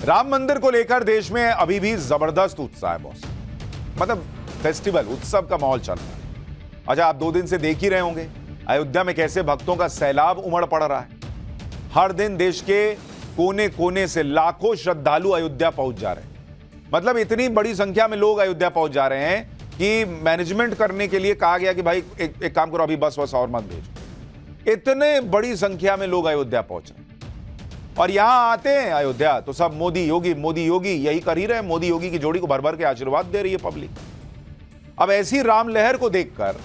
राम मंदिर को लेकर देश में अभी भी जबरदस्त उत्साह है बॉस। मतलब फेस्टिवल, उत्सव का माहौल चल रहा है। अच्छा, आप 2 दिन से देख ही रहे होंगे अयोध्या में कैसे भक्तों का सैलाब उमड़ पड़ रहा है। हर दिन देश के कोने कोने से लाखों श्रद्धालु अयोध्या पहुंच जा रहे हैं। मतलब इतनी बड़ी संख्या में लोग अयोध्या पहुंच जा रहे हैं कि मैनेजमेंट करने के लिए कहा गया कि भाई एक काम करो, अभी बस और मत भेजो। इतने बड़ी संख्या में लोग अयोध्या पहुंच रहे हैं और यहां आते हैं अयोध्या तो सब मोदी योगी यही कर ही रहे हैं। मोदी योगी की जोड़ी को भर भर के आशीर्वाद दे रही है पब्लिक। अब ऐसी राम लहर को देखकर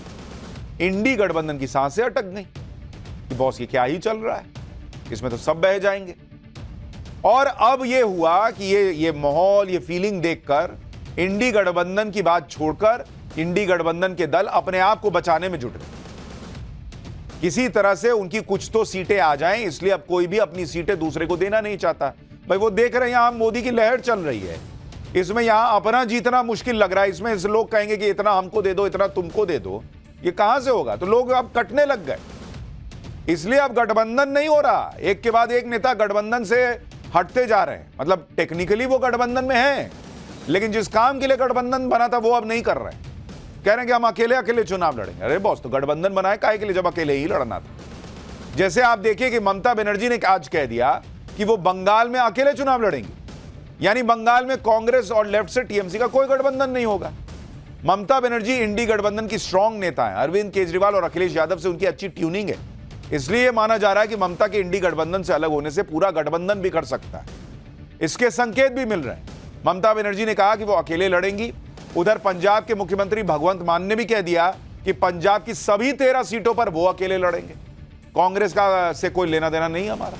इंडी गठबंधन की सांसें अटक गई कि बॉस ये क्या ही चल रहा है, इसमें तो सब बह जाएंगे। और अब ये हुआ कि ये माहौल, ये फीलिंग देखकर इंडी गठबंधन की बात छोड़कर इंडी गठबंधन के दल अपने आप को बचाने में जुट गए। किसी तरह से उनकी कुछ तो सीटें आ जाएं, इसलिए अब कोई भी अपनी सीटें दूसरे को देना नहीं चाहता। भाई वो देख रहे हैं यहां मोदी की लहर चल रही है, इसमें यहां अपना जीतना मुश्किल लग रहा है। इसमें लोग कहेंगे कि इतना हमको दे दो, इतना तुमको दे दो, ये कहां से होगा? तो लोग अब कटने लग गए। इसलिए अब गठबंधन नहीं हो रहा, एक के बाद एक नेता गठबंधन से हटते जा रहे हैं। मतलब टेक्निकली वो गठबंधन में है, लेकिन जिस काम के लिए गठबंधन बना था वो अब नहीं कर रहे हैं। कह रहे हैं कि हम अकेले चुनाव लड़ेंगे। अरे बॉस, तो गठबंधन बनाए काहे के लिए जब अकेले ही लड़ना था? जैसे आप देखिए कि ममता बनर्जी ने आज कह दिया कि वो बंगाल में अकेले चुनाव लड़ेंगी, यानी बंगाल में कांग्रेस और लेफ्ट से टीएमसी का कोई गठबंधन नहीं होगा। ममता बनर्जी इंडी गठबंधन की स्ट्रांग नेता है। अरविंद केजरीवाल और अखिलेश यादव से उनकी अच्छी ट्यूनिंग है, इसलिए माना जा रहा है कि ममता के इंडी गठबंधन से अलग होने से पूरा गठबंधन भी कर सकता है। इसके संकेत भी मिल रहे हैं। ममता बनर्जी ने कहा कि वो अकेले लड़ेंगी। उधर पंजाब के मुख्यमंत्री भगवंत मान ने भी कह दिया कि पंजाब की सभी 13 सीटों पर वो अकेले लड़ेंगे, कांग्रेस का से कोई लेना देना नहीं हमारा।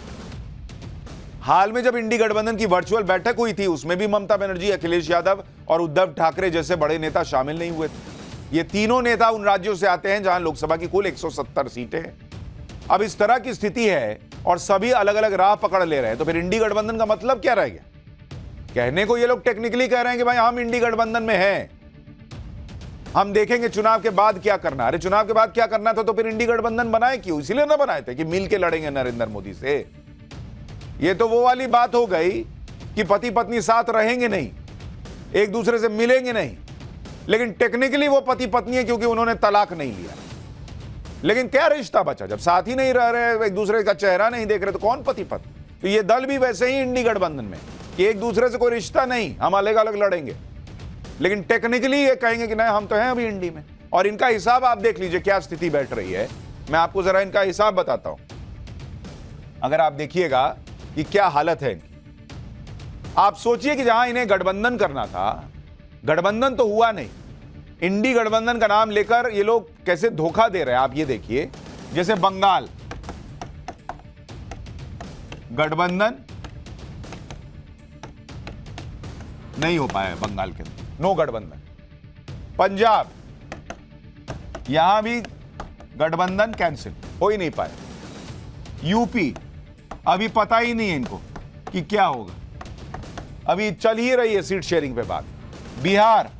हाल में जब इंडी गठबंधन की वर्चुअल बैठक हुई थी, उसमें भी ममता बनर्जी, अखिलेश यादव और उद्धव ठाकरे जैसे बड़े नेता शामिल नहीं हुए थे। ये तीनों नेता उन राज्यों से आते हैं जहां लोकसभा की कुल 170 सीटें हैं। अब इस तरह की स्थिति है और सभी अलग अलग राह पकड़ ले रहे हैं, तो फिर इंडी गठबंधन का मतलब क्या रह गया? कहने को ये लोग टेक्निकली कह रहे हैं कि भाई हम इंडी गठबंधन में हैं, हम देखेंगे चुनाव के बाद क्या करना। अरे चुनाव के बाद क्या करना था तो फिर इंडी गठबंधन बनाए क्यों? इसीलिए ना बनाए थे कि मिल के लड़ेंगे नरेंद्र मोदी से। ये तो वो वाली बात हो गई कि पति पत्नी साथ रहेंगे नहीं, एक दूसरे से मिलेंगे नहीं, लेकिन टेक्निकली वो पति पत्नी है क्योंकि उन्होंने तलाक नहीं लिया। लेकिन क्या रिश्ता बचा जब साथ ही नहीं रह रहे, एक दूसरे का चेहरा नहीं देख रहे, तो कौन पति पत्नी? तो ये दल भी वैसे ही इंडी गठबंधन में कि एक दूसरे से कोई रिश्ता नहीं, हम अलग अलग लड़ेंगे, लेकिन टेक्निकली ये कहेंगे कि नहीं हम तो हैं अभी इंडी में। और इनका हिसाब आप देख लीजिए क्या स्थिति बैठ रही है। मैं आपको जरा इनका हिसाब बताता हूं। अगर आप देखिएगा कि क्या हालत है इनकी। आप सोचिए कि जहां इन्हें गठबंधन करना था, गठबंधन तो हुआ नहीं, इंडी गठबंधन का नाम लेकर ये लोग कैसे धोखा दे रहे हैं। आप ये देखिए, जैसे बंगाल गठबंधन नहीं हो पाया, बंगाल के अंदर नो गठबंधन। पंजाब, यहां भी गठबंधन कैंसिल हो ही नहीं पाया। यूपी अभी पता ही नहीं है इनको कि क्या होगा, अभी चल ही रही है सीट शेयरिंग पे बात। बिहार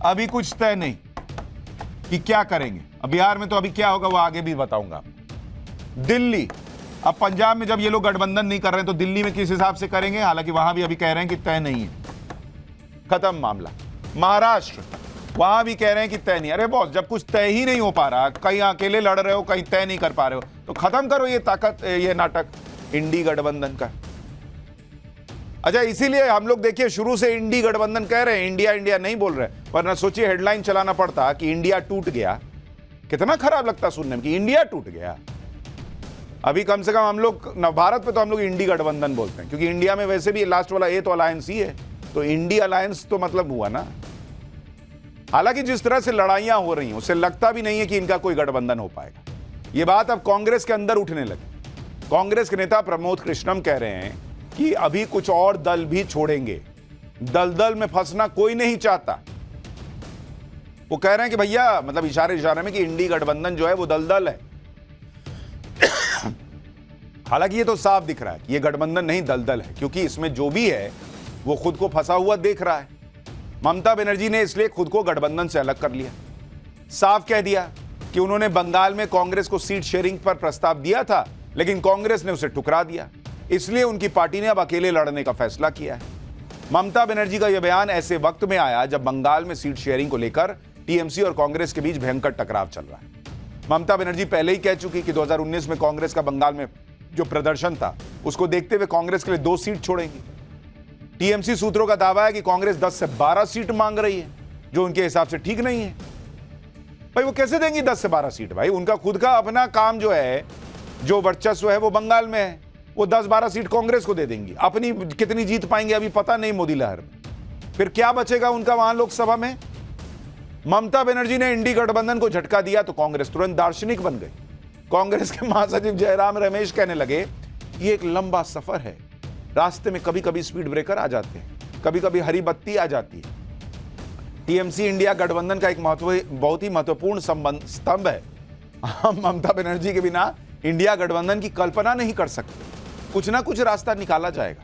अभी कुछ तय नहीं कि क्या करेंगे। अब बिहार में तो अभी क्या होगा वो आगे भी बताऊंगा। दिल्ली, अब पंजाब में जब ये लोग गठबंधन नहीं कर रहे हैं तो दिल्ली में किस हिसाब से करेंगे, हालांकि वहां भी अभी कह रहे हैं कि तय नहीं है, खत्म मामला। महाराष्ट्र, वहां भी कह रहे हैं कि तय नहीं। अरे बॉस, जब कुछ तय ही नहीं हो पा रहा, कहीं अकेले लड़ रहे हो, कहीं तय नहीं कर पा रहे हो, तो खत्म करो ये ताकत, ये नाटक इंडी गठबंधन का। अच्छा, इसीलिए हम लोग देखिए शुरू से इंडी गठबंधन कह रहे हैं, इंडिया इंडिया नहीं बोल रहे, वरना सोचिए हेडलाइन चलाना पड़ता कि इंडिया टूट गया। कितना खराब लगता सुनने में कि इंडिया टूट गया। अभी कम से कम हम लोग नवभारत पे तो हम लोग इंडी गठबंधन बोलते हैं, क्योंकि इंडिया में वैसे भी लास्ट वाला ए तो अलायंस ही है, तो इंडी अलायंस तो मतलब हुआ ना। हालांकि जिस तरह से लड़ाइयां हो रही हैं उससे लगता भी नहीं है कि इनका कोई गठबंधन हो पाएगा। यह बात अब कांग्रेस के अंदर उठने लगी। कांग्रेस के नेता प्रमोद कृष्णम कह रहे हैं कि अभी कुछ और दल भी छोड़ेंगे, दलदल में फंसना कोई नहीं चाहता। वो कह रहे हैं कि भैया, मतलब इशारे में कि इंडी गठबंधन जो है वो दलदल है। हालांकि ये तो साफ दिख रहा है कि ये गठबंधन नहीं दलदल है, क्योंकि इसमें जो भी है वो खुद को फंसा हुआ देख रहा है। ममता बनर्जी ने इसलिए खुद को गठबंधन से अलग कर लिया, साफ कह दिया कि उन्होंने बंगाल में कांग्रेस को सीट शेयरिंग पर प्रस्ताव दिया था, लेकिन कांग्रेस ने उसे ठुकरा दिया। इसलिए उनकी पार्टी ने अब अकेले लड़ने का फैसला किया है। ममता बनर्जी का यह बयान ऐसे वक्त में आया जब बंगाल में सीट शेयरिंग को लेकर टीएमसी और कांग्रेस के बीच भयंकर टकराव चल रहा है। ममता बनर्जी पहले ही कह चुकी कि 2019 में कांग्रेस का बंगाल में जो प्रदर्शन था उसको देखते हुए कांग्रेस के लिए 2 सीट छोड़ेंगी। टीएमसी सूत्रों का दावा है कि कांग्रेस 10 से 12 सीट मांग रही है, जो उनके हिसाब से ठीक नहीं है। भाई वो कैसे देंगी 10 से 12 सीट? भाई उनका खुद का अपना काम जो है, जो वर्चस्व है वो बंगाल में है, वो 10-12 सीट कांग्रेस को दे देंगी। अपनी कितनी जीत पाएंगे अभी पता नहीं मोदी लहर में। फिर क्या बचेगा उनका वहां लोकसभा में? ममता बनर्जी ने इंडी गठबंधन को झटका दिया तो कांग्रेस तुरंत दार्शनिक बन गई। कांग्रेस के महासचिव जयराम रमेश कहने लगे ये एक लंबा सफर है, रास्ते में कभी कभी स्पीड ब्रेकर आ जाते हैं, कभी कभी हरी बत्ती आ जाती है। टीएमसी इंडिया गठबंधन का एक बहुत ही महत्वपूर्ण स्तंभ है। हम ममता बनर्जी के बिना इंडिया गठबंधन की कल्पना नहीं कर सकते। कुछ ना कुछ रास्ता निकाला जाएगा।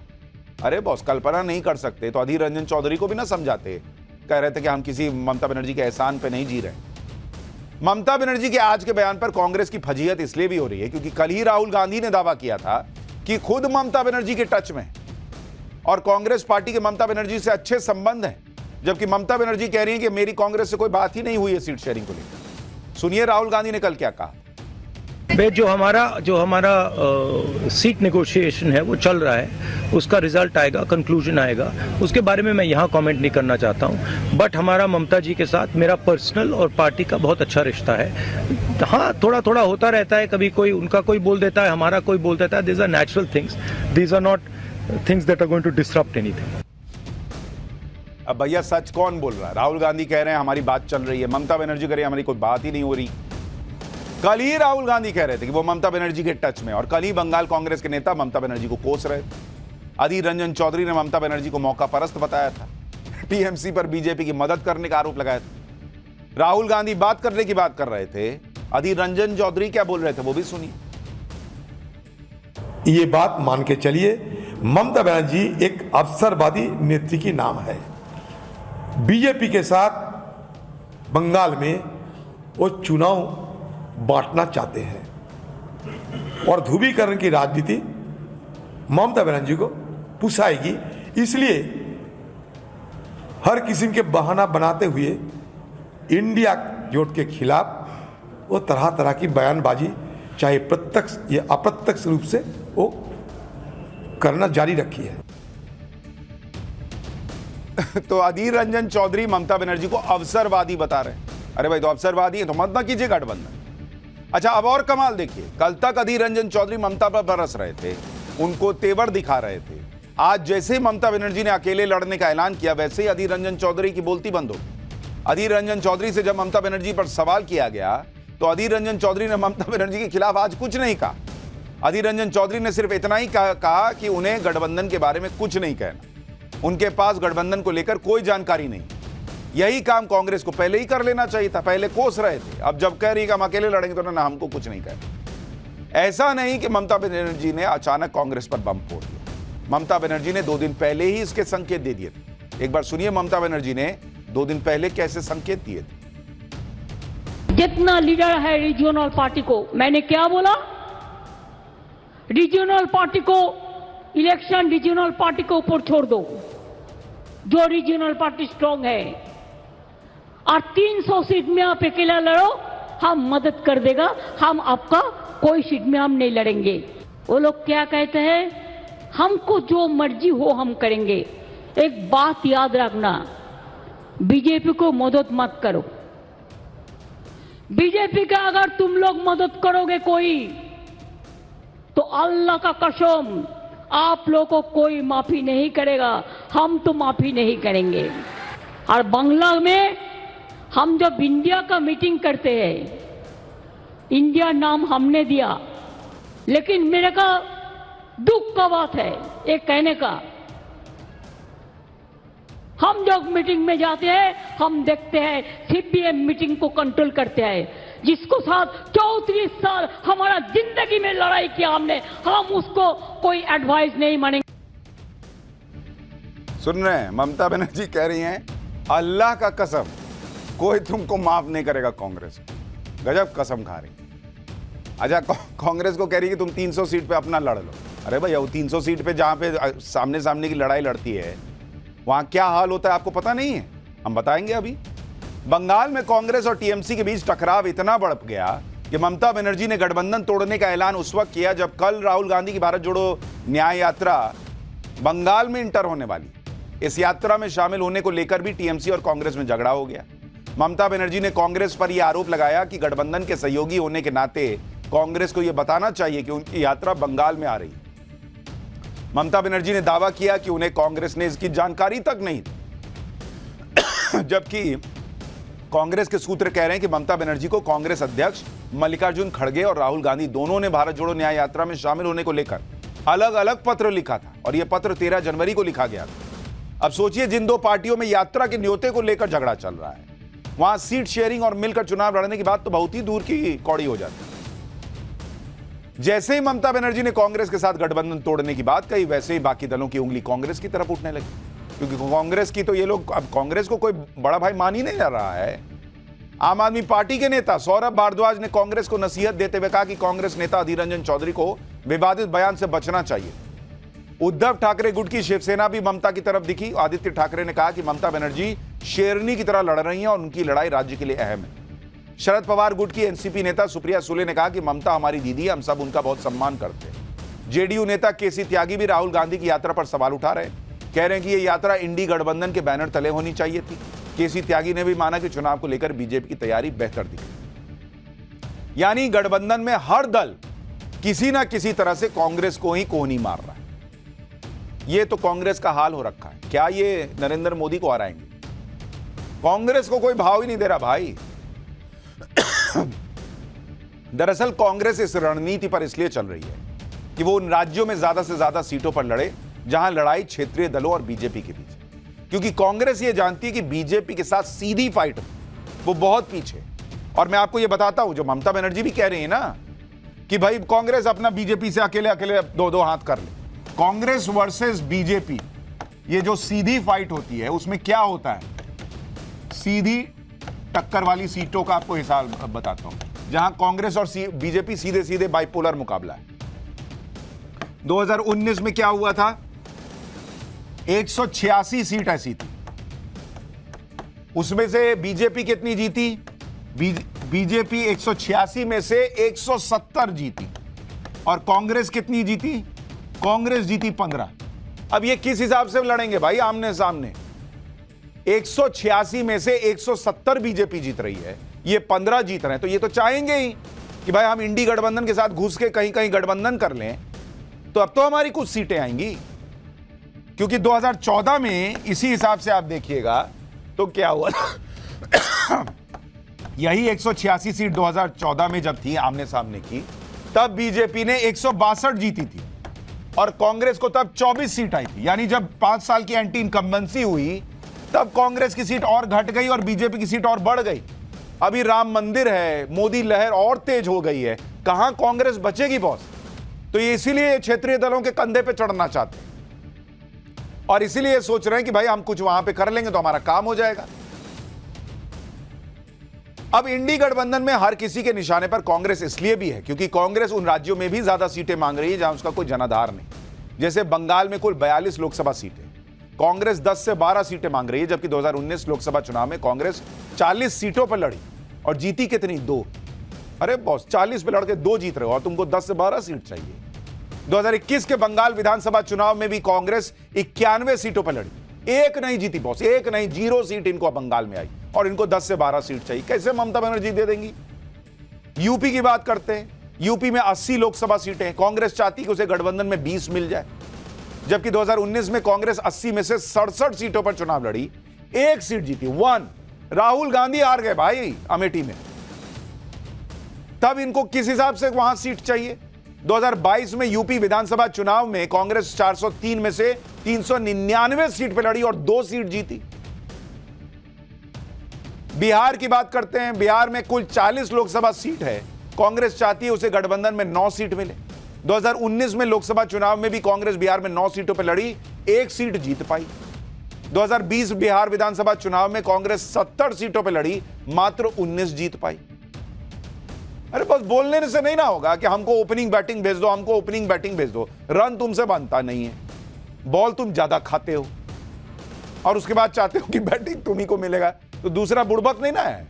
अरे बॉस, कल्पना नहीं कर सकते तो अधीर रंजन चौधरी को भी ना समझाते। कह रहे थे कि हम किसी ममता बनर्जी के एहसान पे नहीं जी रहे। ममता बनर्जी के आज के बयान पर कांग्रेस की फजीहत इसलिए भी हो रही है क्योंकि कल ही राहुल गांधी ने दावा किया था कि खुद ममता बनर्जी के टच में और कांग्रेस पार्टी के ममता बनर्जी से अच्छे संबंध हैं, जबकि ममता बनर्जी कह रही है कि मेरी कांग्रेस से कोई बात ही नहीं हुई है सीट शेयरिंग को लेकर। सुनिए राहुल गांधी ने कल क्या कहा। जो हमारा सीट नेगोशिएशन है वो चल रहा है, उसका रिजल्ट आएगा, कंक्लूजन आएगा, उसके बारे में मैं यहाँ कमेंट नहीं करना चाहता हूँ। बट हमारा ममता जी के साथ मेरा पर्सनल और पार्टी का बहुत अच्छा रिश्ता है। हाँ, थोड़ा थोड़ा होता रहता है, कभी कोई उनका कोई बोल देता है, हमारा कोई बोल देता है। These are natural things, these are not things that are going to disrupt anything. अब भैया सच कौन बोल रहा है? राहुल गांधी कह रहे हैं हमारी बात चल रही है, ममता बनर्जी कह रही है हमारी कोई बात ही नहीं हो रही। कल ही राहुल गांधी कह रहे थे कि वो ममता बनर्जी के टच में, और कल ही बंगाल कांग्रेस के नेता ममता बनर्जी को कोस रहे थे। अधीर रंजन चौधरी ने ममता बनर्जी को मौका परस्त बताया था, टीएमसी पर बीजेपी की मदद करने का आरोप लगाया था। राहुल गांधी बात करने की बात कर रहे थे, अधीर रंजन चौधरी क्या बोल रहे थे वो भी सुनिए। ये बात मान के चलिए, ममता बनर्जी एक अवसरवादी नेत्री की नाम है। बीजेपी के साथ बंगाल में वो चुनाव बांटना चाहते हैं और ध्रुवीकरण की राजनीति ममता बनर्जी को पुसाएगी। इसलिए हर किस्म के बहाना बनाते हुए इंडिया जोट के खिलाफ वो तरह तरह की बयानबाजी, चाहे प्रत्यक्ष या अप्रत्यक्ष रूप से, वो करना जारी रखी है। तो अधीर रंजन चौधरी ममता बनर्जी को अवसरवादी बता रहे हैं। अरे भाई, तो अवसरवादी है तो मत ना कीजिए गठबंधन। अच्छा, अब और कमाल देखिए, कल तक अधीर रंजन चौधरी ममता पर बरस रहे थे, उनको तेवर दिखा रहे थे। आज जैसे ही ममता बनर्जी ने अकेले लड़ने का ऐलान किया, वैसे ही अधीर रंजन चौधरी की बोलती बंद हो गई। अधीर रंजन चौधरी से जब ममता बनर्जी पर सवाल किया गया तो अधीर रंजन चौधरी ने ममता बनर्जी के खिलाफ आज कुछ नहीं कहा। अधीर रंजन चौधरी ने सिर्फ इतना ही कहा कि उन्हें गठबंधन के बारे में कुछ नहीं कहना, उनके पास गठबंधन को लेकर कोई जानकारी नहीं। यही काम कांग्रेस को पहले ही कर लेना चाहिए था, पहले कोस रहे थे, अब जब कह रही है कि हम अकेले लड़ेंगे तो ना, हमको कुछ नहीं कहना। ऐसा नहीं कि ममता बनर्जी ने अचानक कांग्रेस पर बम फोड़ दिया। ममता बनर्जी ने 2 दिन पहले ही इसके संकेत दे दिए थे। एक बार सुनिए ममता बनर्जी ने 2 दिन पहले कैसे संकेत दिए थे। जितना लीडर है रीजनल पार्टी को, मैंने क्या बोला, रीजनल पार्टी को इलेक्शन रीजनल पार्टी के ऊपर छोड़ दो, जो रीजनल पार्टी स्ट्रांग है, और 300 सीट में आप अकेला लड़ो, हम मदद कर देगा, हम आपका कोई सीट में हम नहीं लड़ेंगे। वो लोग क्या कहते हैं, हमको जो मर्जी हो हम करेंगे। एक बात याद रखना, बीजेपी को मदद मत करो। बीजेपी का अगर तुम लोग मदद करोगे कोई, तो अल्लाह का कसम आप लोगों को कोई माफी नहीं करेगा, हम तो माफी नहीं करेंगे। और बांग्ला में हम जब इंडिया का मीटिंग करते हैं, इंडिया नाम हमने दिया, लेकिन मेरे का दुख का बात है एक कहने का, हम जब मीटिंग में जाते हैं हम देखते हैं सीपीएम मीटिंग को कंट्रोल करते हैं, जिसको साथ 34 साल हमारा जिंदगी में लड़ाई किया हमने, हम उसको कोई एडवाइस नहीं मानेंगे। सुन रहे हैं, ममता बनर्जी कह रही हैं अल्लाह का कसम कोई तुमको माफ नहीं करेगा कांग्रेस को। गजब कसम खा रही। अच्छा, कांग्रेस को कह रही है कि तुम 300 सीट पे अपना लड़ लो। अरे भैया वो 300 सीट पे जहां पे सामने सामने की लड़ाई लड़ती है वहां क्या हाल होता है आपको पता नहीं है? हम बताएंगे अभी। बंगाल में कांग्रेस और टीएमसी के बीच टकराव इतना बढ़ गया कि ममता बनर्जी ने गठबंधन तोड़ने का ऐलान उस वक्त किया जब कल राहुल गांधी की भारत जोड़ो न्याय यात्रा बंगाल में इंटर होने वाली। इस यात्रा में शामिल होने को लेकर भी टीएमसी और कांग्रेस में झगड़ा हो गया। ममता बनर्जी ने कांग्रेस पर यह आरोप लगाया कि गठबंधन के सहयोगी होने के नाते कांग्रेस को यह बताना चाहिए कि उनकी यात्रा बंगाल में आ रही है। ममता बनर्जी ने दावा किया कि उन्हें कांग्रेस ने इसकी जानकारी तक नहीं दी, जबकि कांग्रेस के सूत्र कह रहे हैं कि ममता बनर्जी को कांग्रेस अध्यक्ष मल्लिकार्जुन खड़गे और राहुल गांधी दोनों ने भारत जोड़ो न्याय यात्रा में शामिल होने को लेकर अलग अलग पत्र लिखा था और यह पत्र 13 जनवरी को लिखा गया था। अब सोचिए जिन दो पार्टियों में यात्रा के न्योते को लेकर झगड़ा चल रहा है वहां सीट शेयरिंग और मिलकर चुनाव लड़ने की बात तो बहुत ही दूर की कौड़ी हो जाती है। जैसे ही ममता बनर्जी ने कांग्रेस के साथ गठबंधन तोड़ने की बात कही वैसे ही बाकी दलों की उंगली कांग्रेस की तरफ उठने लगी, क्योंकि कांग्रेस की तो ये लोग अब कांग्रेस को कोई बड़ा भाई मान ही नहीं जा रहा है। आम आदमी पार्टी के नेता सौरभ भारद्वाज ने कांग्रेस को नसीहत देते हुए कहा कि कांग्रेस नेता अधीर रंजन चौधरी को विवादित बयान से बचना चाहिए। उद्धव ठाकरे गुट की शिवसेना भी ममता की तरफ दिखी। आदित्य ठाकरे ने कहा कि ममता बनर्जी शेरनी की तरह लड़ रही हैं और उनकी लड़ाई राज्य के लिए अहम है। शरद पवार गुट की एनसीपी नेता सुप्रिया सुले ने कहा कि ममता हमारी दीदी है, हम सब उनका बहुत सम्मान करते हैं। जेडीयू नेता केसी त्यागी भी राहुल गांधी की यात्रा पर सवाल उठा रहे हैं, कह रहे हैं कि यह यात्रा इंडी गठबंधन के बैनर तले होनी चाहिए थी। केसी त्यागी ने भी माना कि चुनाव को लेकर बीजेपी की तैयारी बेहतर दिखी। यानी गठबंधन में हर दल किसी ना किसी तरह से कांग्रेस को ही कोहनी मार रहा है। यह तो कांग्रेस का हाल हो रखा है। क्या ये नरेंद्र मोदी को हराएंगे? कांग्रेस को कोई भाव ही नहीं दे रहा भाई। दरअसल कांग्रेस इस रणनीति पर इसलिए चल रही है कि वो उन राज्यों में ज्यादा से ज्यादा सीटों पर लड़े जहां लड़ाई क्षेत्रीय दलों और बीजेपी के बीच, क्योंकि कांग्रेस ये जानती है कि बीजेपी के साथ सीधी फाइट वो बहुत पीछे। और मैं आपको ये बताता हूं, जो ममता बनर्जी भी कह रही है ना कि भाई कांग्रेस अपना बीजेपी से अकेले अकेले दो हाथ कर ले। कांग्रेस वर्सेस बीजेपी ये जो सीधी फाइट होती है उसमें क्या होता है, सीधी टक्कर वाली सीटों का आपको हिसाब बताता हूं, जहां कांग्रेस और बीजेपी सीधे सीधे बाइपोलर मुकाबला है। 2019 में क्या हुआ था, 186 सीट ऐसी थी, उसमें से बीजेपी कितनी जीती? बीजेपी 186 में से 170 जीती और कांग्रेस कितनी जीती? कांग्रेस जीती 15। अब ये किस हिसाब से लड़ेंगे भाई आमने सामने? 186 में से 170 बीजेपी जीत रही है, ये 15 जीत रहे हैं, तो ये तो चाहेंगे ही कि भाई हम इंडी गठबंधन के साथ घुस के कहीं कहीं गठबंधन कर लें, तो अब तो हमारी कुछ सीटें आएंगी। क्योंकि 2014 में इसी हिसाब से आप देखिएगा तो क्या हुआ यही 186 सीट 2014 में जब थी आमने सामने की, तब बीजेपी ने 162 जीती थी और कांग्रेस को तब 24 सीट आई थी। यानी जब 5 साल की एंटी इनकम्बेंसी हुई तब कांग्रेस की सीट और घट गई और बीजेपी की सीट और बढ़ गई। अभी राम मंदिर है, मोदी लहर और तेज हो गई है, कहां कांग्रेस बचेगी बॉस? तो ये इसीलिए क्षेत्रीय दलों के कंधे पे चढ़ना चाहते हैं और इसीलिए सोच रहे हैं कि भाई हम कुछ वहां पे कर लेंगे तो हमारा काम हो जाएगा। अब इंडी गठबंधन में हर किसी के निशाने पर कांग्रेस इसलिए भी है क्योंकि कांग्रेस उन राज्यों में भी ज्यादा सीटें मांग रही है जहां उसका कोई जनाधार नहीं। जैसे बंगाल में कुल 42 लोकसभा सीटें, कांग्रेस 10 से 12 सीटें मांग रही है, जबकि 2019 लोकसभा चुनाव में कांग्रेस 40 सीटों पर लड़ी और जीती कितनी? 2। अरे बॉस 40 पे लड़के 2 जीत रहे हो और तुमको 10 से 12 सीट चाहिए। 2021 के बंगाल विधानसभा चुनाव में भी कांग्रेस 91 सीटों पर लड़ी, एक नहीं जीती बॉस, एक नहीं, 0 सीट इनको बंगाल में आई और इनको 10 से 12 सीट चाहिए। कैसे ममता बनर्जी दे देंगी? यूपी की बात करते हैं, यूपी में 80 लोकसभा सीटें, कांग्रेस चाहती कि उसे गठबंधन में 20 मिल जाए, जबकि 2019 में कांग्रेस 80 में से 67 सीटों पर चुनाव लड़ी, 1 सीट जीती, 1। राहुल गांधी हार गए भाई अमेठी में, तब इनको किस हिसाब से वहां सीट चाहिए? 2022 में यूपी विधानसभा चुनाव में कांग्रेस 403 में से 399 सीट पर लड़ी और 2 सीट जीती। बिहार की बात करते हैं, बिहार में कुल 40 लोकसभा सीट है, कांग्रेस चाहती है उसे गठबंधन में 9 सीट मिले। 2019 में लोकसभा चुनाव में भी कांग्रेस बिहार में 9 सीटों पर लड़ी, 1 सीट जीत पाई। 2020 बिहार विधानसभा चुनाव में कांग्रेस 70 सीटों पर लड़ी, मात्र 19 जीत पाई। अरे बस बोलने से नहीं ना होगा कि हमको ओपनिंग बैटिंग भेज दो, हमको ओपनिंग बैटिंग भेज दो। रन तुमसे बनता नहीं है, बॉल तुम ज्यादा खाते हो और उसके बाद चाहते हो कि बैटिंग तुम्ही को मिलेगा, तो दूसरा बुड़बक नहीं ना है।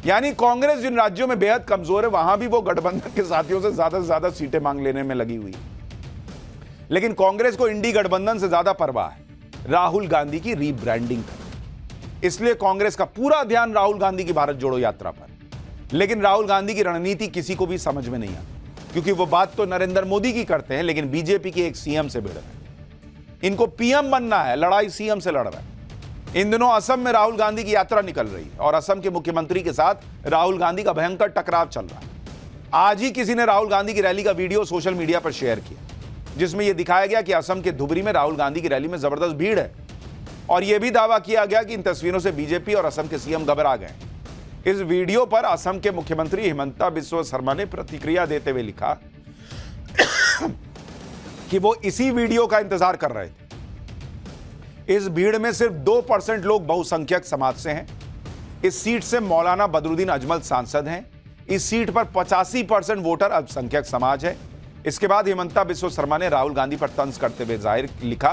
यानी कांग्रेस जिन राज्यों में बेहद कमजोर है वहां भी वो गठबंधन के साथियों से ज्यादा सीटें मांग लेने में लगी हुई है। लेकिन कांग्रेस को इंडी गठबंधन से ज्यादा परवाह है राहुल गांधी की रीब्रांडिंग करना। इसलिए कांग्रेस का पूरा ध्यान राहुल गांधी की भारत जोड़ो यात्रा पर। लेकिन राहुल गांधी की रणनीति किसी को भी समझ में नहीं आती, क्योंकि वो बात तो नरेंद्र मोदी की करते हैं लेकिन बीजेपी के एक सीएम से भिड़ रहे हैं। इनको पीएम बनना है, लड़ाई सीएम से लड़ रहा है। इन दिनों असम में राहुल गांधी की यात्रा निकल रही है और असम के मुख्यमंत्री के साथ राहुल गांधी का भयंकर टकराव चल रहा है। आज ही किसी ने राहुल गांधी की रैली का वीडियो सोशल मीडिया पर शेयर किया, जिसमें यह दिखाया गया कि असम के धुबरी में राहुल गांधी की रैली में जबरदस्त भीड़ है और यह भी दावा किया गया कि इन तस्वीरों से बीजेपी और असम के सीएम घबरा गए। इस वीडियो पर असम के मुख्यमंत्री हिमंता बिस्वा शर्मा ने प्रतिक्रिया देते हुए लिखा कि वो इसी वीडियो का इंतजार कर रहे थे। इस भीड़ में सिर्फ 2% लोग बहुसंख्यक समाज से हैं। इस सीट से मौलाना बदरुद्दीन अजमल सांसद हैं। इस सीट पर 85% वोटर अल्पसंख्यक समाज है। इसके बाद हिमंता बिस्वा शर्मा ने राहुल गांधी पर तंज करते हुए लिखा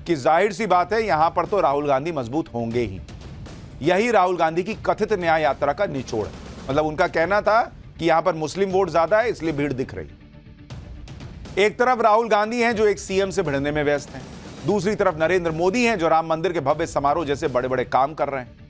कि जाहिर सी बात है यहां पर तो राहुल गांधी मजबूत होंगे ही। यही राहुल गांधी की कथित न्याय यात्रा का निचोड़ है। मतलब उनका कहना था कि यहां पर मुस्लिम वोट ज्यादा है इसलिए भीड़ दिख रही। एक तरफ राहुल गांधी हैं जो एक सीएम से भिड़ने में व्यस्त हैं, दूसरी तरफ नरेंद्र मोदी हैं जो राम मंदिर के भव्य समारोह जैसे बड़े बड़े काम कर रहे हैं।